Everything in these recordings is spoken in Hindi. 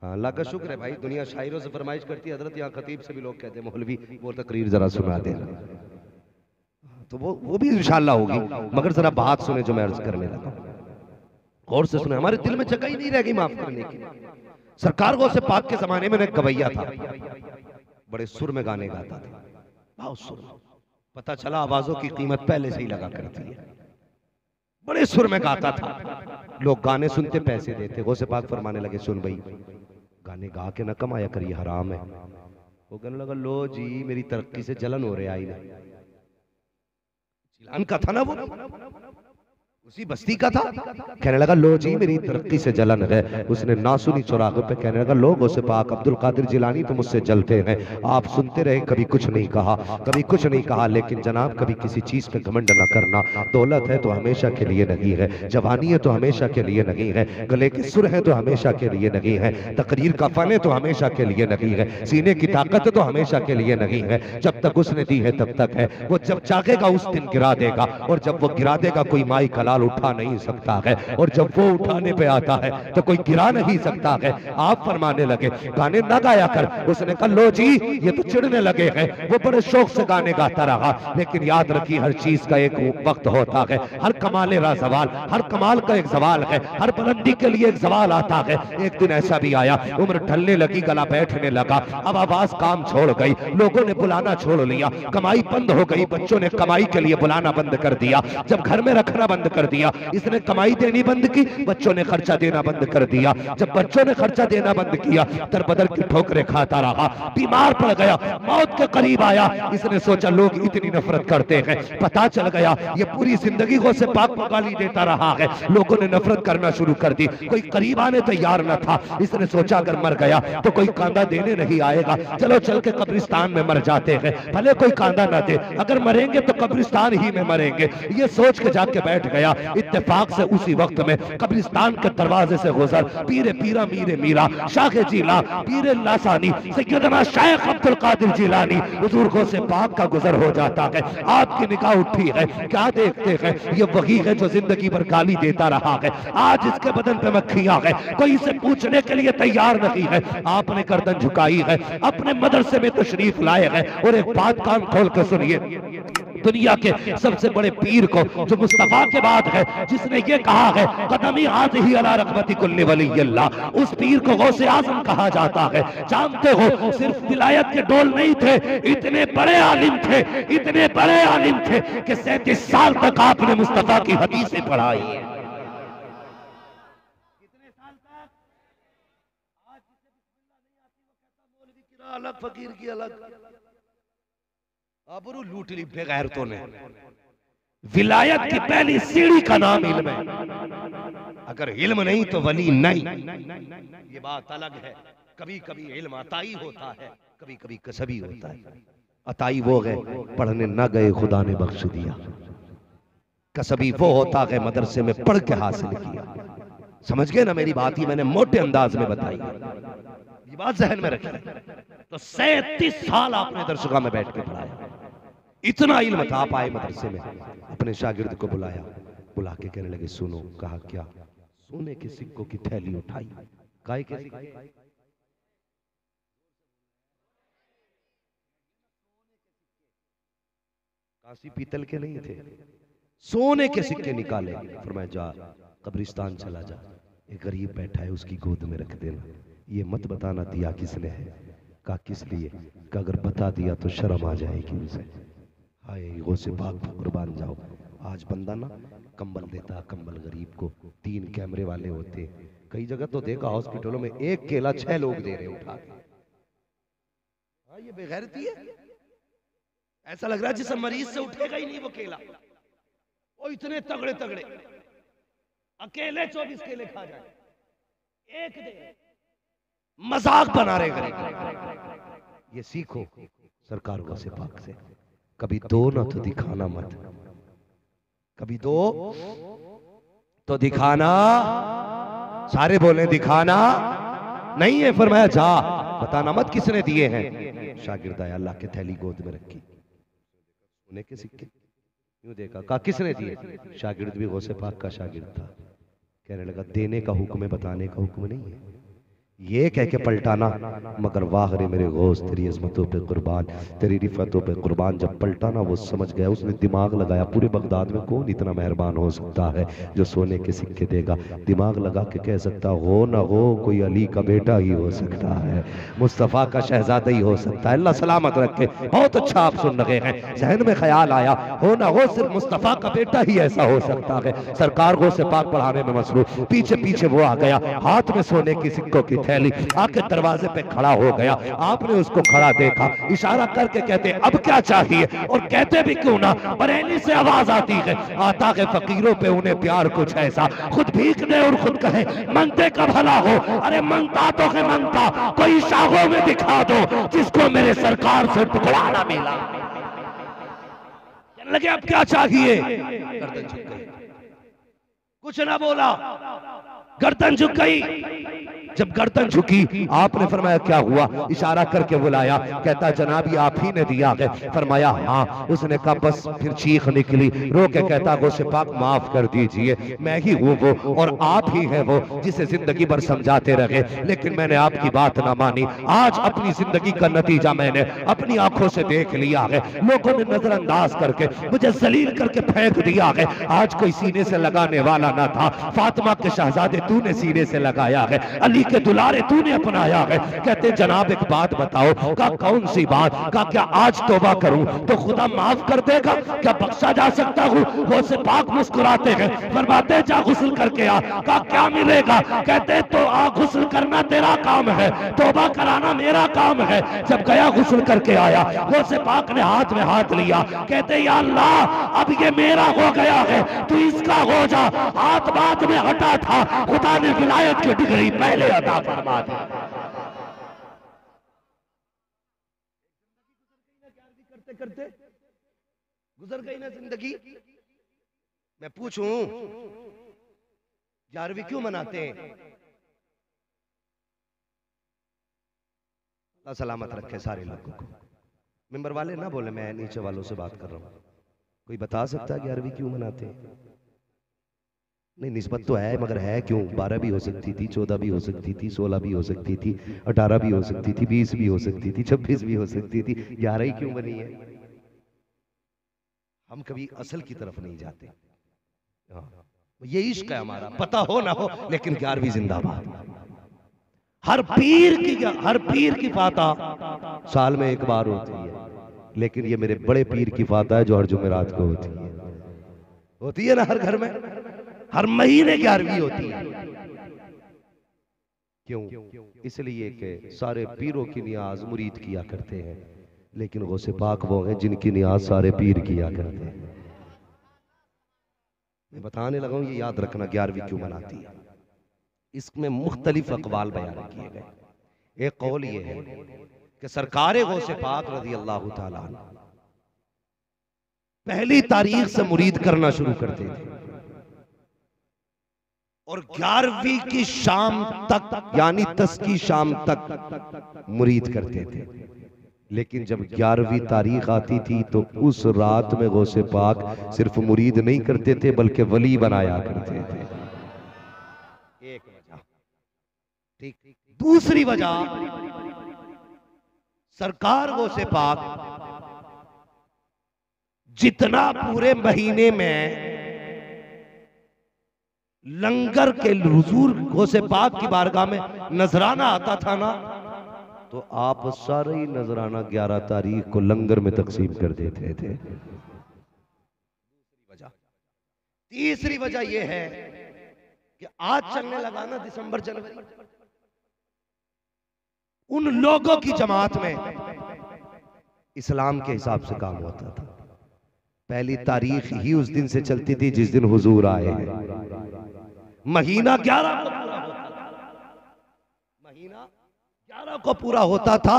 अल्लाह का शुक्र है भाई, दुनिया शायरों से फरमाइश करती है। हजरत यहाँ खतीब से भी लोग कहते हैं मौलवी वो तकरीर जरा सुना दे, तो वो भी इंशाल्लाह होगी, मगर जरा बात सुने जो मैं अर्ज करने लगा, गौर से सुने। हमारे दिल में जगह ही नहीं रह गई माफ करने की। सरकार गौ से पाक के जमाने में एक गवैया था, बड़े सुर में गाने गाता था, बहुत सुर में। पता चला आवाजों की कीमत पहले से ही लगा करती है। बड़े सुर में गाता था, लोग गाने सुनते पैसे देते। गौ से पाक फरमाने लगे सुन भाई, गाने गा के ना कमाया कर, ये हराम है। वो कहने लगा लो जी मेरी तरक्की से जलन हो रहा है। जिलान का था ना वो, उसी बस्ती का था। कहने लगा लो जी मेरी तरक्की से जलन है। उसने ना सुनी चौराहे पे, कहने लगा लोगों से पाक अब्दुल कादिर जिलानी तो मुझसे जलते हैं, आप सुनते रहे, कभी कुछ नहीं कहा, कभी कुछ नहीं कहा। लेकिन जनाब कभी किसी चीज पे घमंड न करना। दौलत है तो हमेशा के लिए नहीं है, जवानी है तो हमेशा के लिए नहीं है, गले के सुर है तो हमेशा के लिए नहीं है, तकरीर का फन है तो हमेशा के लिए नहीं है, सीने की ताकत तो हमेशा के लिए नहीं है। जब तक उसने दी है तब तक है, वो जब चाहेगा उस दिन गिरा देगा, और जब वो गिरा देगा कोई माई कलाल उठा नहीं सकता है, और जब वो उठाने पे आता है तो कोई गिरा नहीं सकता है। आप फरमाने लगे गाने ना गाया कर। उसने कहा लो जी ये तो चिढ़ने लगे हैं। वो बड़े शौक से गाने गाता रहा, लेकिन याद रखिए हर चीज का एक वक्त होता है, हर कमाल रा सवाल, हर कमाल का एक सवाल है, हर बुलंदी के लिए एक सवाल आता है। एक दिन ऐसा भी आया, उम्र ढलने लगी, गला बैठने लगा, अब आवाज काम छोड़ गई, लोगों ने बुलाना छोड़ लिया, कमाई बंद हो गई, बच्चों ने कमाई के लिए बुलाना बंद कर दिया, जब घर में रखना बंद कर दिया, इसने कमाई देनी बंद की, बच्चों ने खर्चा देना बंद कर दिया। जब बच्चों ने खर्चा देना बंद किया, दर बदर की ठोकरें खाता रहा, बीमार पड़ गया, मौत के करीब आया। इसने सोचा लोग इतनी नफरत करते हैं, पता चल गया ये पूरी जिंदगी गौ से पाक को गाली देता रहा है, लोगों ने नफरत करना शुरू कर दी, कोई करीब आने तैयार न था। इसने सोचा अगर मर गया तो कोई कांदा देने नहीं आएगा, चलो चल के कब्रिस्तान में मर जाते हैं, भले कोई कांदा ना दे, अगर मरेंगे तो कब्रिस्तान ही में मरेंगे। ये सोच के जाके बैठ गया। इत्तेफाक से उसी वक्त में कब्रिस्तान के दरवाजे से गुजर पीरे पीरा मीरे मीरा शाखे जीला पीरे लासानी सैयदना शेख अब्दुल कादिर जिलानी हुजूर गौ से पाक का गुजर हो जाता है। आपकी निगाह उठी है, क्या देखते हैं? ये वही है जो जिंदगी भर गाली देता रहा है, आज इसके बदन पे मक्खियां है, कोई इसे पूछने के लिए तैयार नहीं है। आपने गर्दन झुकाई है, अपने मदरसे में तशरीफ लाए हैं, और एक बात कान खोल कर सुनिए, दुनिया के सबसे बड़े पीर को जो मुस्तफा के बाद है, जिसने ये कहा है कदमी आज ही अला रग़बती कुल्ली वली अल्लाह, उस पीर को गौसे आज़म कहा जाता है। जानते हो सिर्फ विलायत के डोल नहीं थे, इतने बड़े आलिम थे, इतने बड़े आलिम थे कि 37 साल तक आपने मुस्तफा की हदीसें पढ़ाई है। कितने साल तक? आज जिसे बिस्मिल्लाह नहीं आती वो कहता मौलवी की अलग, फकीर की अलग, आबरू लूट ली बेगैरतों ने। विलायत की पहली सीढ़ी का नाम इल्म है, अगर इल्म नहीं तो वली नहीं, ये बात अलग है। कभी कभी इल्म अताई होता है, कभी कभी कसबी होता है। अताई वो गए पढ़ने न गए, खुदा ने बख्श दिया। कसबी वो होता है मदरसे में पढ़ के हासिल किया। समझ गए ना मेरी बात? ही मैंने मोटे अंदाज में बताई, ये बात जहन में रखिए। तो 37 साल आपने दरसगाह में बैठ के पढ़ाया, इतना इल्म था। आप आए मदरसे में, अपने शागिर्द को बुलाया, बुला के कहने लगे सुनो। कहा क्या? सोने के सिक्कों की थैली उठाई। काय के सिक्के? कांसी पीतल के नहीं थे, सोने के सिक्के निकाले। फरमाया जा कब्रिस्तान चला जा, एक गरीब बैठा है उसकी गोद में रख देना, ये मत बताना दिया किसने है। कहा किस लिए? कि अगर बता दिया तो शर्म आ जाएगी उसे। हाय गौसे पाक पर कुर्बान जाओ। आज बंदा ना कंबल देता, कंबल गरीब को, 3 कैमरे वाले होते, कई जगह तो देखा हॉस्पिटलों में एक केला 6 लोग दे रहे उठा के। हाँ ये बेगैरती है। ऐसा लग रहा है जिस मरीज से उठेगा ही नहीं वो केला। वो इतने तगड़े तगड़े, अकेले 24 केले खा जाए, एक दे, मजाक बना रहे गरीब। ये सीखो सरकार गौसे पाक से, कभी दो ना तो दिखाना मत, कभी दो तो दिखाना। सारे बोले दिखाना नहीं है। फरमाया जा बताना मत किसने दिए हैं। शागिर्द आया, अल्लाह के थैली गोद में रखी, सोने के सिक्के यूं देखा। कहा किसने दिए? शागिर्द भी गौसे पाक का शागिर्द था। कहने लगा देने का हुक्म है, बताने का हुक्म नहीं है। ये कह के पलटाना, मगर वाह रे मेरे गौस तेरी अजमतों पे कुर्बान, तेरी रिफतों पे कुर्बान। जब पलटाना वो समझ गया, उसने दिमाग लगाया, पूरे बगदाद में कौन इतना मेहरबान हो सकता है जो सोने के सिक्के देगा। दिमाग लगा के कह सकता हो ना हो, कोई अली का बेटा ही हो सकता है, मुस्तफ़ा का शहजादा ही हो सकता है। अल्लाह सलामत रखे। बहुत अच्छा आप सुन रहे हैं, जहन में ख्याल आया, हो ना हो सिर्फ मुस्तफ़ा का बेटा ही ऐसा हो सकता है। सरकार को से पाक पढ़ाने में मसरूफ, पीछे पीछे वो आ गया, हाथ में सोने की सिक्कों की थैली, आके दरवाजे पे खड़ा हो गया। आपने उसको खड़ा देखा, इशारा करके कहते अब क्या चाहिए, और कहते भी क्यों ना, बरेली से आवाज आती है, आता है फकीरों पे उन्हें प्यार कुछ ऐसा, खुद भीख दे और खुद कहे मंगते का भला हो। अरे मंगता तो है मंगता, कोई शाहों में दिखा दो जिसको मेरे सरकार से टुकड़ा ना मिला। लगे अब क्या चाहिए, गर्दन झुक गई, कुछ ना बोला, गर्दन झुक गई। जब गर्दन झुकी, आपने फरमाया क्या हुआ, इशारा करके बुलाया, कहता जनाब ये आप ही ने दिया है। फरमाया हाँ। उसने कहा बस, फिर चीख निकली, रो के कहता गौसे पाक माफ कर दीजिए, मैं ही हूँ वो, और आप ही है वो जिसे जिंदगी भर समझाते रहे, लेकिन मैंने आपकी बात ना मानी। आज अपनी जिंदगी का नतीजा मैंने अपनी आंखों से देख लिया है, लोगों ने नजरअंदाज करके मुझे जलील करके फेंक दिया है। आज कोई सीने से लगाने वाला ना था, फातिमा के शहजादे तूने सीने से लगाया है, अली के दुलारे तूने अपनाया है। कहते जनाब एक बात बताओ, का कौन सी बात, का क्या आज तौबा करूं तो खुदा माफ कर देगा, क्या बख्शा जा सकता हूं। वो से पाक मुस्कुराते हैं, फरमाते जा गुस्ल करके आ, का क्या मिलेगा। कहते तो आ गुस्ल करना तेरा काम है, तौबा कराना मेरा काम है। जब गया गुस्ल करके आया, वो से पाक ने हाथ में हाथ लिया, कहते या अल्लाह अब ये मेरा हो गया है, तू इसका हो जा। हाथ बाद में हटा था, खुदा ने विलायत की डिग्री पहले अता फरमा दी। करते करते गुजर गई ना जिंदगी। मैं पूछूं 11वीं क्यों मनाते हैं? अल्लाह सलामत रखे सारे लोगों को। मेंबर वाले ना बोले, मैं नीचे वालों से बात कर रहा हूं। कोई बता सकता है 11वीं क्यों मनाते हैं? नहीं, निस्बत तो है, मगर है क्यों? 12 भी हो सकती थी, 14 भी हो सकती थी, 16 भी हो सकती थी, 18 भी हो सकती थी, 20 भी हो सकती थी, 26 भी हो सकती थी, 11 ही क्यों बनी है? हम कभी असल की तरफ नहीं जाते। ये इश्क है हमारा, पता हो ना हो, लेकिन 11वीं जिंदाबाद। हर पीर की फातह साल में एक बार होती है, लेकिन ये मेरे बड़े पीर की फातह है जो हर जुमेरात को होती है ना, हर घर में हर महीने 11वीं होती है। क्यों? इसलिए कि सारे पीरों की नियाज मुरीद किया करते हैं, लेकिन गौसे पाक वो हैं जिनकी नियाज सारे पीर किया करते हैं। मैं बताने लगा हूं, ये याद रखना 11वीं क्यों मनाती है। इसमें मुख्तलिफ अकवाल बयान किए गए। एक कौल ये है कि सरकार गौसे पाक रज़ी अल्लाह ताला पहली तारीख से मुरीद करना शुरू करते थे, और 11वीं की शाम तक, यानी 10 की शाम तक मुरीद करते थे। लेकिन जब 11वीं तारीख आती थी तो उस रात में गौसे पाक सिर्फ मुरीद नहीं करते थे, बल्कि वली बनाया करते थे। एक वजह। ठीक। दूसरी वजह, सरकार गौसे पाक जितना पूरे महीने में लंगर के हुजूर गौसे पाक की बारगाह में नजराना आता था ना, तो आप सारे ही नजराना 11 तारीख को लंगर में तकसीम कर देते थे। तीसरी वजह यह है कि आज चलने लगा ना दिसंबर जनवरी, उन लोगों की जमात में इस्लाम के हिसाब से काम होता था। पहली तारीख ही उस दिन से चलती थी जिस दिन हुजूर आए हैं। महीना 11 को पूरा होता था, महीना 11 को पूरा होता था।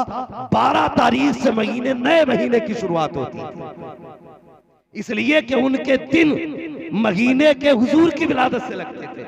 12 तारीख से महीने, नए महीने की शुरुआत होती थी, इसलिए कि उनके दिन महीने के हुजूर की विलादत से लगते थे।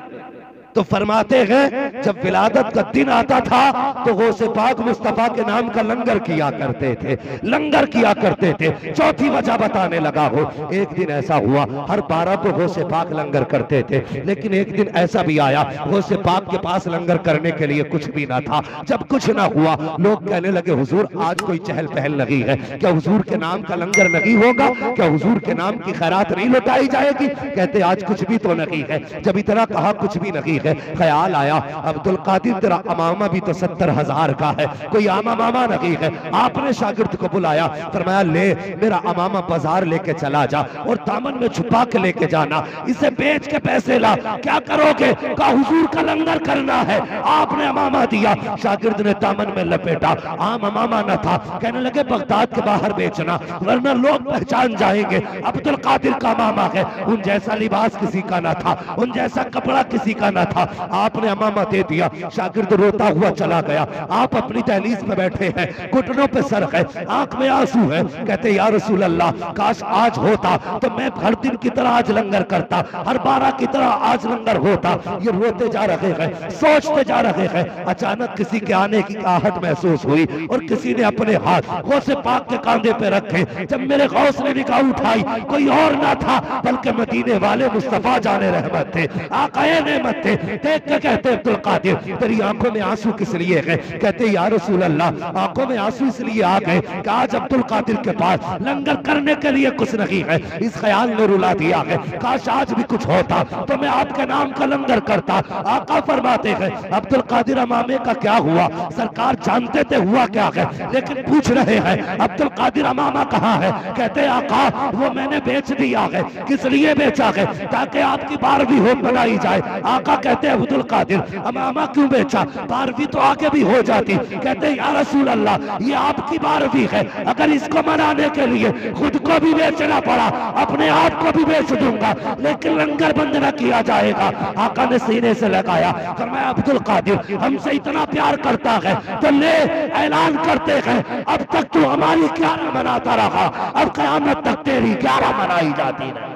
तो फरमाते हैं जब विलादत का दिन आता था तो गौसे पाक मुस्तफा के नाम का लंगर किया करते थे, लंगर किया करते थे। चौथी वजह बताने लगा हो, एक दिन ऐसा हुआ, हर 12 तो गौसे पाक लंगर करते थे, लेकिन एक दिन ऐसा भी आया गौसे पाक के पास लंगर करने के लिए कुछ भी ना था। जब कुछ ना हुआ, लोग कहने लगे हुजूर आज कोई चहल पहल लगी है, क्या हुजूर के नाम का लंगर नहीं होगा, क्या हुजूर के नाम की खैरात नहीं लौटाई जाएगी? कहते आज कुछ भी तो नहीं है। जब इतना कहा कुछ भी नहीं है, ख्याल आया अब्दुल कादिर तेरा अमामा भी तो 70,000 का है, कोई आमा मामा नहीं है। आपने शागिर्द को बुलाया, फरमाया ले मेरा अमामा बाजार लेके चला जा और दामन में छुपा के लेके जाना, इसे बेच के पैसे ला। क्या करोगे? कहा हुजूर का लंगर करना है। आपने अमामा दिया, शागिर्द ने दामन में लपेटा, आम अमामा न था। कहने लगे बगदाद के बाहर बेचना वरना लोग पहचान जाएंगे अब्दुल कादिर का अमामा है। उन जैसा लिबास किसी का ना था, उन जैसा कपड़ा किसी का ना था। आपने अमामा दे दिया, शागिर्द रोता हुआ चला गया। आप अपनी दहलीज में बैठे हैं, घुटनों पे सर है, आंख में आंसू है। कहते या रसूल अल्लाह काश आज होता तो मैं हर दिन की तरह आज लंगर करता, हर 12 की तरह आज लंगर होता। ये रोते जा रहे हैं, सोचते जा रहे हैं। अचानक किसी के आने की आहट महसूस हुई और किसी ने अपने हाथ गौसे पाक के कांधे पे रखे। जब मेरे गौस ने निगाह उठाई, कोई और ना था बल्कि मदीने वाले मुस्तफा जाने रहमत थे, आकाए नेमत थे। देख के कहते अब्दुल कादिर तेरी आंखों में आंसू किस लिए गए? कहते या रसूल अल्लाह आंखों में आंसू इसलिए आ गए कि आज अब्दुल कादिर के पास लंगर करने के लिए कुछ नहीं है। इस ख्याल ने रुला दिया है, काश आज भी कुछ होता तो मैं आपके नाम का लंगर करता। आका फरमाते हैं अब्दुल कादिर अमामे का क्या हुआ? सरकार जानते थे हुआ क्या है, लेकिन पूछ रहे हैं अब्दुल कादिर अमामा कहाँ है? कहते आका वो मैंने बेच दिया है। किस लिए बेचा है? ताकि आपकी 12वीं हो बनाई जाए। आका कहते हैं अब्दुल कादिर अमामा क्यों बेचा? 12वीं तो आगे भी हो जाती। कहते या रसूल अल्लाह ये आपकी 12वीं है, अगर इसको मनाने के लिए खुद को भी बेचना पड़ा अपने आप को भी बेच दूंगा, लेकिन लंगर बंद न किया जाएगा। आका ने सीने से लगाया, फरमाया अब्दुल कादिर हमसे इतना प्यार करता है तो ले ऐलान करते हैं अब तक तू हमारी 11 मनाता रहा, अब क़यामत तक तेरी 11 मनाई जाती है।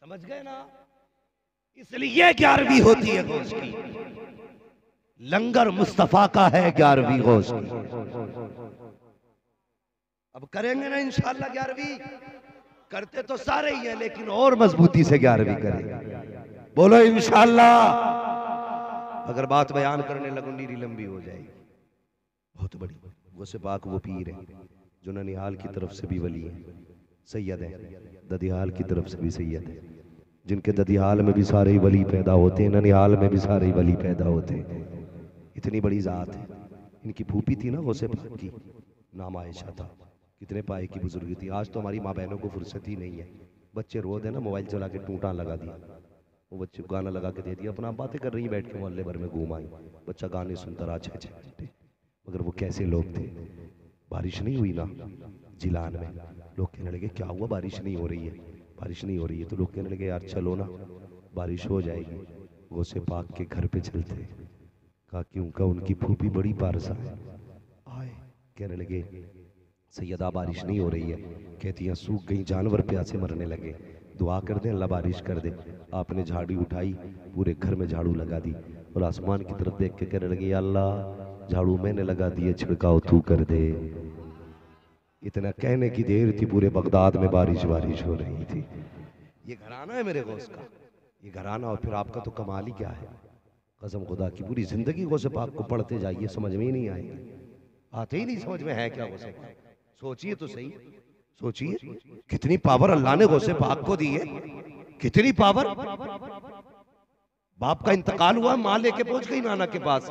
समझ गए ना? इसलिए 11वीं होती है गौस की, लंगर मुस्तफा का है 11वीं गौस की। अब करेंगे ना इंशाअल्लाह 11वीं, करते तो सारे ही हैं लेकिन और मजबूती से 11वीं करेंगे। बोलो इंशाअल्लाह। अगर बात बयान करने लगो नीरी लंबी हो जाएगी, बहुत बड़ी। गौसे पाक वो पीर है जो ननिहाल की तरफ से भी वली है, सैयद है, ददियाल की तरफ से भी सैयद है, जिनके ददियाल में भी सारे ही वली पैदा होते हैं, ननिहाल में भी सारे ही वली पैदा होते हैं। इतनी बड़ी जात है। इनकी फूफी थी ना गौसे पाक की, नाम आयशा था। कितने पाए की बुजुर्ग थी। आज तो हमारी माँ बहनों को फुर्सत ही नहीं है, बच्चे रो दे ना मोबाइल चला के टूटा लगा दिया, वो बच्चे को गाना लगा के दे दिया, अपना बातें कर रही है बैठ के, मोहल्ले भर में घूम आई, बच्चा गाने सुनता रहा 6-6 घंटे। मगर वो कैसे लोग थे। बारिश नहीं हुई ना जिलान में, लोग कहने लगे क्या हुआ बारिश नहीं हो रही है, बारिश नहीं हो रही है। तो लोग कहने लगे यार चलो ना बारिश हो जाएगी। गौसे पाक के घर पे चलते, कहा क्यों? का उनकी फूफी बड़ी पारसा है। आए कहने लगे सैयदा बारिश नहीं हो रही है। कहती हैं सूख गई, जानवर प्यासे मरने लगे, दुआ कर दे अल्लाह बारिश कर दे। आपने झाड़ी उठाई, पूरे घर में झाड़ू लगा दी और आसमान की तरफ देख के कहने लगे अल्लाह झाड़ू मैंने लगा दिए, छिड़काव तू कर दे। इतना कहने की देर थी, पूरे बगदाद में बारिश बारिश हो रही थी। ये घराना है मेरे गौस का, ये घराना। और फिर आपका तो कमाल ही क्या है, कसम खुदा की पूरी जिंदगी गौसे पाक को पढ़ते जाइए, समझ में ही नहीं आएगी, आते ही नहीं समझ में है क्या गौसे पाक। सोचिए तो सही, सोचिए कितनी पावर अल्लाह ने गौसे पाक को दी है, कितनी पावर। बाप का इंतकाल हुआ, माँ लेके पहुंच गई नाना के पास,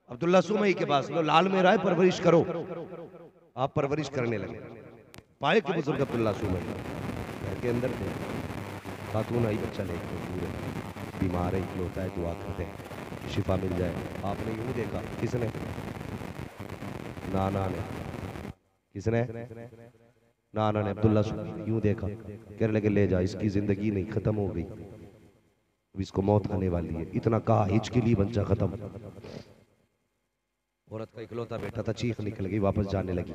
अब्दुल्ला सुमई के पास, लो लाल में राय परवरिश करो। आप परवरिश करने लगे, पाए के बुजुर्ग अब्दुल्ला सुमई घर के अंदर थे। खातून आई बच्चा लेके, पूरे बीमार है, इकलौता है, दुआ करते हैं शिफा मिल जाए। आपने यूं देखा, किसने? नाना ने। किसने? नाना ने। अब्दुल्ला यूं देखा, कहने लगे ले जा, इसकी जिंदगी नहीं खत्म हो गई। अब इसको मौत आने वाली है। इतना कहा, हिच के लिए बच्चा खत्म। औरत का इकलौता बेटा था, चीख निकल गई, वापस जाने लगी।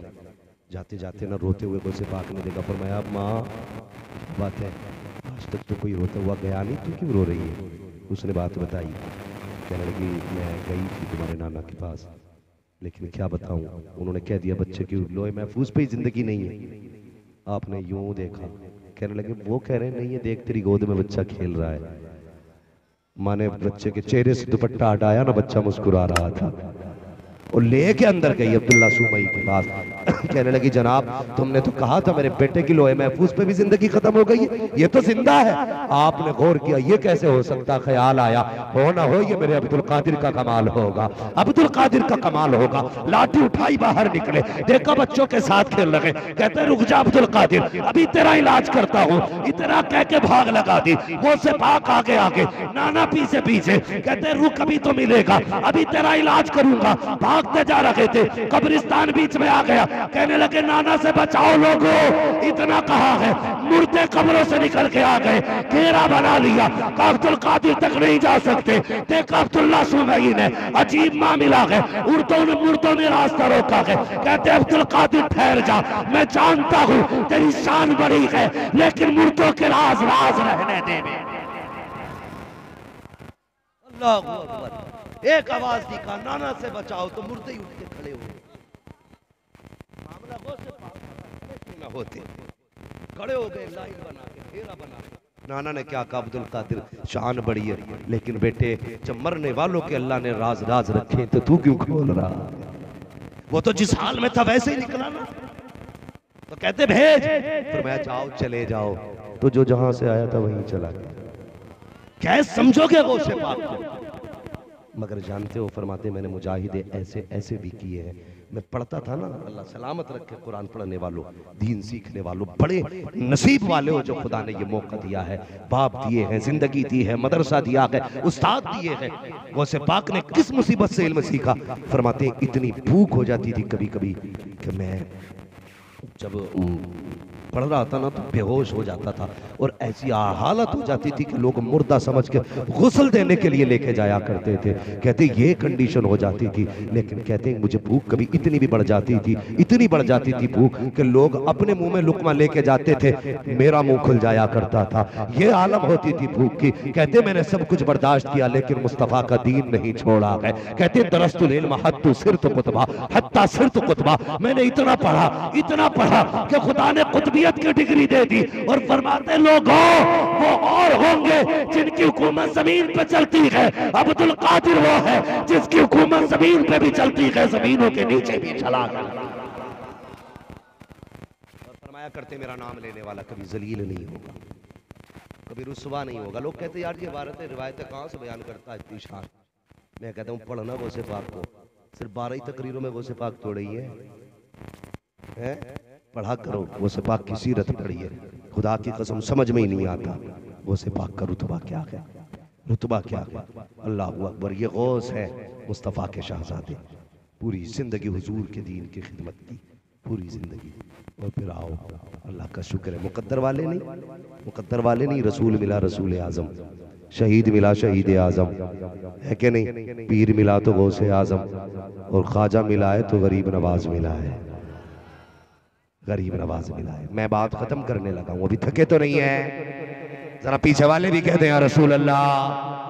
जाते जाते ना रोते हुए गौसे पाक ने देखा, फरमाया माँ बात है, आज तक तो कोई रोता हुआ गया नहीं, तू क्यों रो रही है? उसने बात बताई। कहने लगी मैं गई थी तुम्हारे नाना के पास, लेकिन क्या बताऊं, उन्होंने कह दिया बच्चे की लोहे महफूज पे ही जिंदगी नहीं है। आपने यूं देखा। कहने लगे वो कह रहे नहीं है, देख तेरी गोद में बच्चा खेल रहा है। माँ ने बच्चे के चेहरे से दुपट्टा हटाया ना, बच्चा मुस्कुरा रहा था, और लेके अंदर गई अब्दुल्ला सुमई के पास। कहने लगी जनाब तुमने तो कहा था मेरे बेटे की लोहे महफूज पे भी जिंदगी खत्म हो गई है, ये तो जिंदा है। आपने गौर किया ये कैसे हो सकता? ख्याल आया हो ना हो ये मेरे अब्दुल कादिर का कमाल होगा, अब्दुल कादिर का कमाल होगा। लाठी उठाई बाहर निकले, देखा बच्चों के साथ खेल रहे। कहते रुक जा अब्दुल कादिर, अभी तेरा इलाज करता हूँ। इतना कह के भाग लगा दी। वो से पाक आगे आगे, नाना पीछे पीछे। कहते रुक अभी तो मिलेगा, अभी तेरा इलाज करूंगा। भागते जा रहे थे, कब्रिस्तान बीच में आ गया। कहने लगे नाना से बचाओ लोगों। इतना कहा है, मुर्दे कब्रों से निकल के आ गए, घेरा बना लिया। अब्दुल कादिर तक नहीं जा सकते। देखा अब्दुल्ला सुमई ने अजीब मामला है, मुर्दों ने रास्ता रोका है। कहते अब्दुल कादिर ठहर जा, मैं जानता हूं तेरी शान बड़ी है, लेकिन मुर्दों के राज राज रहने दे। अल्लाहू अकबर। एक आवाज दी का नाना से बचाओ, तो मुर्दे उठ के खड़े हो। मामला ना होते खड़े हो गए, लाइन बना के, घेरा बना के। नाना ने क्या कहा, अब्दुल कादिर शान बड़ी है, लेकिन बेटे जब मरने वालों के अल्लाह ने राज राज रखे तो तू क्यों खोल रहा? वो तो जिस हाल में था वैसे ही निकला ना। तो कहते भेज, फिर मैं जाओ चले जाओ, तो जो जहां से आया था वहीं चला गया। क्या समझोगे वो से पाक को? मगर जानते हो, फरमाते मैंने मुजाहिदे ऐसे ऐसे भी किए हैं। मैं पढ़ता था ना, अल्लाह सलामत रखे कुरान पढ़ने वालों, दीन सीखने वालों, बड़े नसीब वाले हो जो खुदा ने ये मौका दिया है। बाप दिए हैं, जिंदगी दी है, मदरसा दिया है, उस्ताद दिए हैं। गौसे पाक ने किस मुसीबत से इल्म सीखा? फरमाते इतनी भूख हो जाती थी कभी कभी कि मैं जब पढ़ रहा था ना तो बेहोश हो जाता था, और ऐसी हालत हो जाती थी कि लोग मुर्दा समझ के गुस्ल देने के लिए लेके जाया करते थे। कहते ये कंडीशन हो जाती थी। लेकिन कहते मुझे भूख कभी इतनी भी बढ़ जाती थी, इतनी बढ़ जाती थी भूख कि लोग अपने मुंह में लुकमा लेके जाते थे, मेरा मुंह खुल जाया करता था। ये आलम होती थी भूख की। कहते मैंने सब कुछ बर्दाश्त किया, लेकिन मुस्तफा का दीन नहीं छोड़ा है। कहते दरस्तुल इल्म हत्तु सिरत कुतबा हत्ता सिरत कुतबा, मैंने इतना पढ़ा कि खुदा ने कुतबियत की डिग्री दे दी। और फरमाते लोगों वो और होंगे जिनकी हुकूमत जमीन पे चलती है, अब्दुल कादिर वो है जिसकी हुकूमत जमीन पे भी चलती है, जमीनों के नीचे भी चला गया। और फरमाया करते मेरा नाम लेने वाला कभी जलील नहीं होगा, कभी रुसवा नहीं होगा। लोग कहते यार ये इबारतें रिवायतें कहाँ से बयान करता है इतनी शान? मैं कहता हूँ पढ़ना गौसे पाक को, सिर्फ 12 ही तकरीरों में गौसे पाक तोड़ी है? पढ़ा करो, गौसे पाक की सीरत पढ़िए। खुदा की कसम समझ में ही नहीं आता गौसे पाक का रुतबा क्या है, रुतबा क्या है। अल्लाह अकबर। ये गौस है मुस्तफ़ा के शहजादे, पूरी जिंदगी हुजूर के दीन की खिदमत की, पूरी जिंदगी। और फिर आओ, अल्लाह का शुक्र है मुकद्दर वाले नहीं, रसूल मिला रसूल आजम, शहीद मिला शहीद आजम, है कि नहीं? पीर मिला तो गौसे आजम, और ख्वाजा मिला है तो गरीब नवाज मिला है, गरीब नवाज मिला है। मैं बात खत्म करने लगा हूं, अभी थके तो नहीं है? जरा पीछे वाले भी कहते हैं या रसूल अल्लाह।